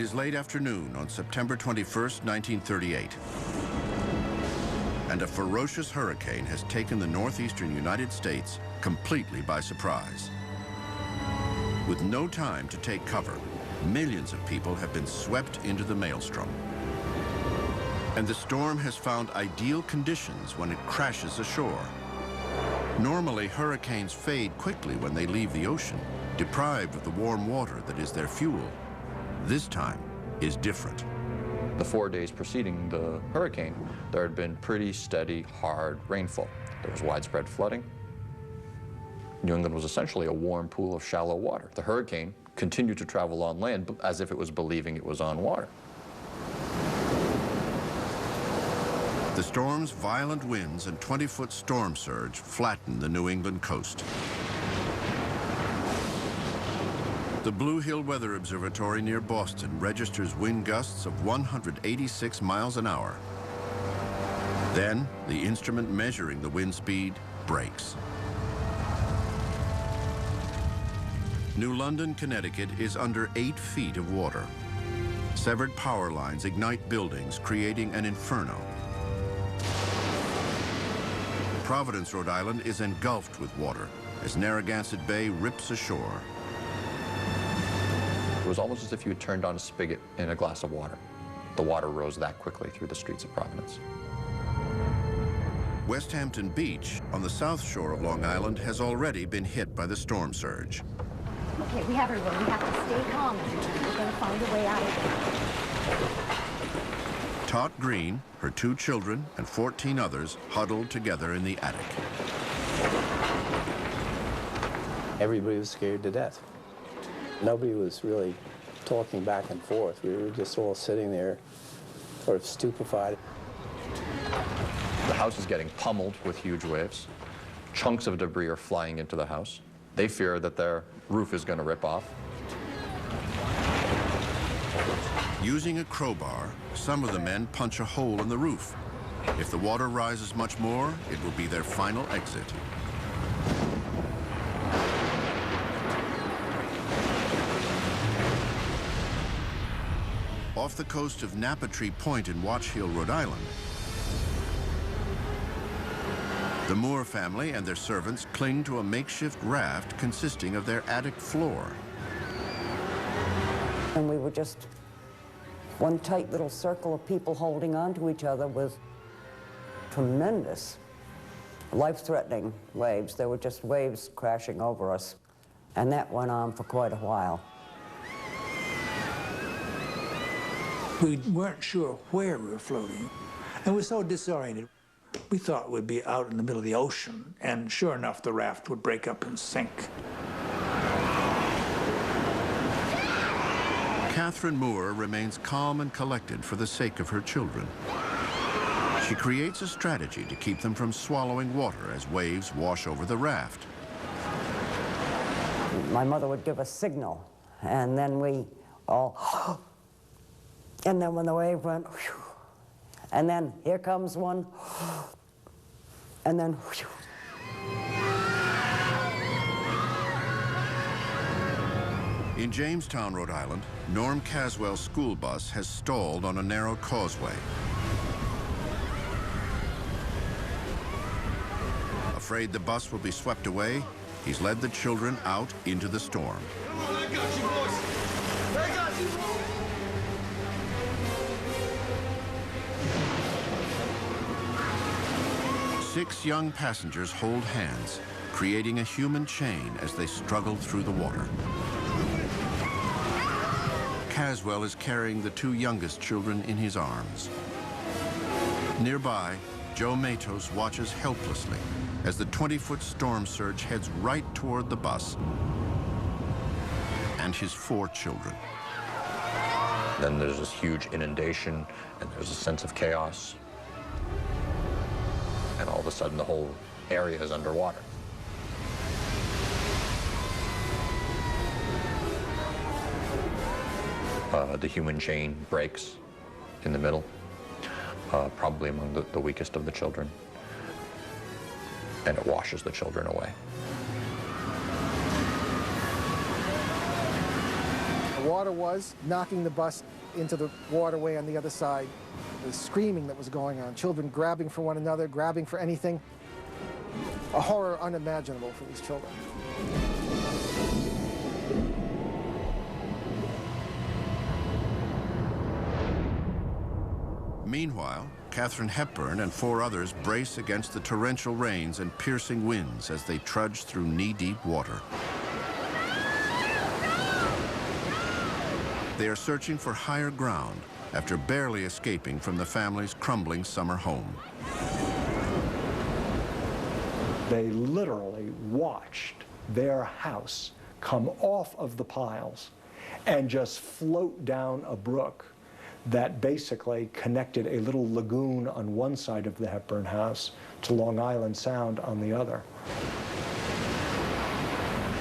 is late afternoon on September 21st, 1938. And a ferocious hurricane has taken the northeastern United States completely by surprise. With no time to take cover, millions of people have been swept into the maelstrom. And the storm has found ideal conditions when it crashes ashore. Normally, hurricanes fade quickly when they leave the ocean, deprived of the warm water that is their fuel. This time is different. The 4 days preceding the hurricane, there had been pretty steady, hard rainfall. There was widespread flooding. New England was essentially a warm pool of shallow water. The hurricane continued to travel on land as if it was believing it was on water. The storm's violent winds and 20-foot storm surge flattened the New England coast. The Blue Hill Weather Observatory near Boston registers wind gusts of 186 miles an hour. Then, the instrument measuring the wind speed breaks. New London, Connecticut is under 8 feet of water. Severed power lines ignite buildings, creating an inferno. Providence, Rhode Island is engulfed with water as Narragansett Bay rips ashore. It was almost as if you had turned on a spigot in a glass of water. The water rose that quickly through the streets of Providence. West Hampton Beach, on the south shore of Long Island, has already been hit by the storm surge. Okay, we have everyone. We have to stay calm. We're going to find a way out of it. Tot Green, her 2 children, and 14 others huddled together in the attic. Everybody was scared to death. Nobody was really talking back and forth. We were just all sitting there, sort of stupefied. The house is getting pummeled with huge waves. Chunks of debris are flying into the house. They fear that their roof is going to rip off. Using a crowbar, some of the men punch a hole in the roof. If the water rises much more, it will be their final exit. Off the coast of Napatree Point in Watch Hill, Rhode Island, the Moore family and their servants cling to a makeshift raft consisting of their attic floor. And we were just one tight little circle of people holding on to each other with tremendous, life-threatening waves. There were just waves crashing over us. And that went on for quite a while. We weren't sure where we were floating, and we were so disoriented. We thought we'd be out in the middle of the ocean, and sure enough, the raft would break up and sink. Catherine Moore remains calm and collected for the sake of her children. She creates a strategy to keep them from swallowing water as waves wash over the raft. My mother would give a signal, and then we all, and then when the wave went, whew, and then here comes one, and then, whew. In Jamestown, Rhode Island, Norm Caswell's school bus has stalled on a narrow causeway. Afraid the bus will be swept away, he's led the children out into the storm. Come on, I got you, boys. I got you, boys. 6 young passengers hold hands, creating a human chain as they struggle through the water. Caswell is carrying the 2 youngest children in his arms. Nearby, Joe Matos watches helplessly as the 20-foot storm surge heads right toward the bus and his 4 children. Then there's this huge inundation, and there's a sense of chaos. And all of a sudden, the whole area is underwater. The human chain breaks in the middle, probably among the weakest of the children, and it washes the children away. water was, knocking the bus into the waterway on the other side, the screaming that was going on, children grabbing for one another, grabbing for anything. A horror unimaginable for these children. Meanwhile, Katharine Hepburn and 4 others brace against the torrential rains and piercing winds as they trudge through knee-deep water. They are searching for higher ground after barely escaping from the family's crumbling summer home. They literally watched their house come off of the piles and just float down a brook that basically connected a little lagoon on one side of the Hepburn house to Long Island Sound on the other.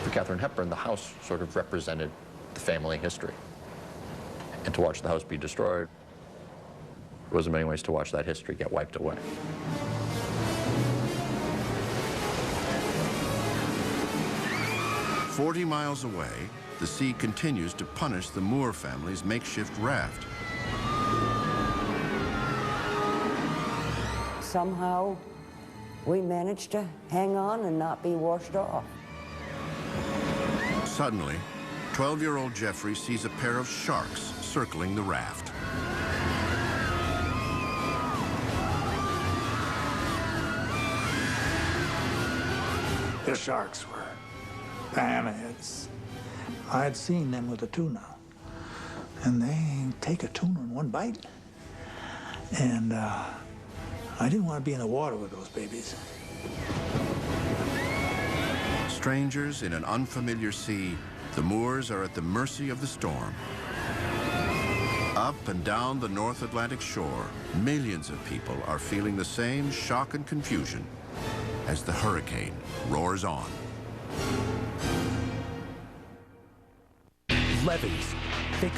For Katharine Hepburn, the house sort of represented the family history. And to watch the house be destroyed was in many ways to watch that history get wiped away. "40 miles away, the sea continues to punish the Moore family's makeshift raft. Somehow, we managed to hang on and not be washed off. Suddenly, 12-year-old Jeffrey sees a pair of sharks circling the raft. The sharks were hammerheads. I had seen them with a tuna, and they take a tuna in one bite. And I didn't want to be in the water with those babies. Strangers in an unfamiliar sea, the Moors are at the mercy of the storm. Up and down the North Atlantic shore, millions of people are feeling the same shock and confusion as the hurricane roars on. Levees. They could